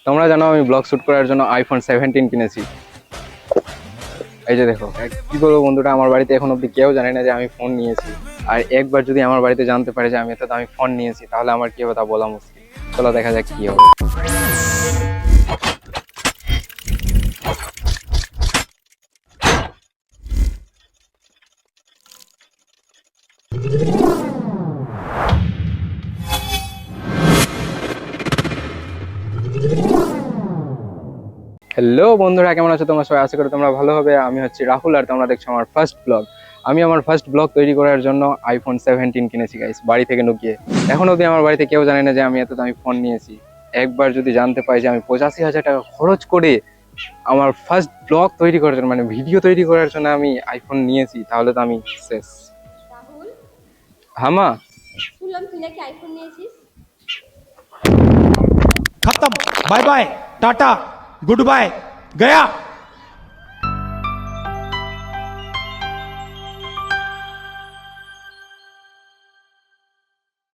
তোমরা জানো আমি ব্লগ শুট করার জন্য আইফোন 17 কিনেছি। এই যে দেখো, কি বলবো বন্ধুরা, আমার বাড়িতে এখন অব্দি কেউ জানে না যে আমি ফোন নিয়েছি। আর একবার যদি আমার বাড়িতে জানতে পারে যে আমি এত দামি ফোন নিয়েছি, তাহলে আমার কি হবে তা বলা মুশকিল। চলো দেখা যাক কি হবে। হ্যালো বন্ধুরা, কেমন আছো তোমরা সবাই? আশা করি তোমরা ভালো হবে। আমি হচ্ছি রাহুল, আর তোমরা দেখছো আমার ফার্স্ট ব্লগ। আমি আমার ফার্স্ট ব্লগ তৈরি করার জন্য আইফোন 17 কিনেছি গাইস, বাড়ি থেকে লুকিয়ে। এখন অবধি আমার বাড়িতে কেউ জানে না যে আমি এত দামি ফোন নিয়েছি। একবার যদি জানতে পাই যে আমি 85,000 টাকা খরচ করে আমার ফার্স্ট ব্লগ তৈরি করার জন্য, মানে ভিডিও তৈরি করার জন্য আমি আইফোন নিয়েছি, তাহলে তো আমি শেষ। রাহুল, হ্যাঁ মা, শুনলাম তুই নাকি আইফোন নিয়েছিস। खत्म। Bye bye tata goodbye गया।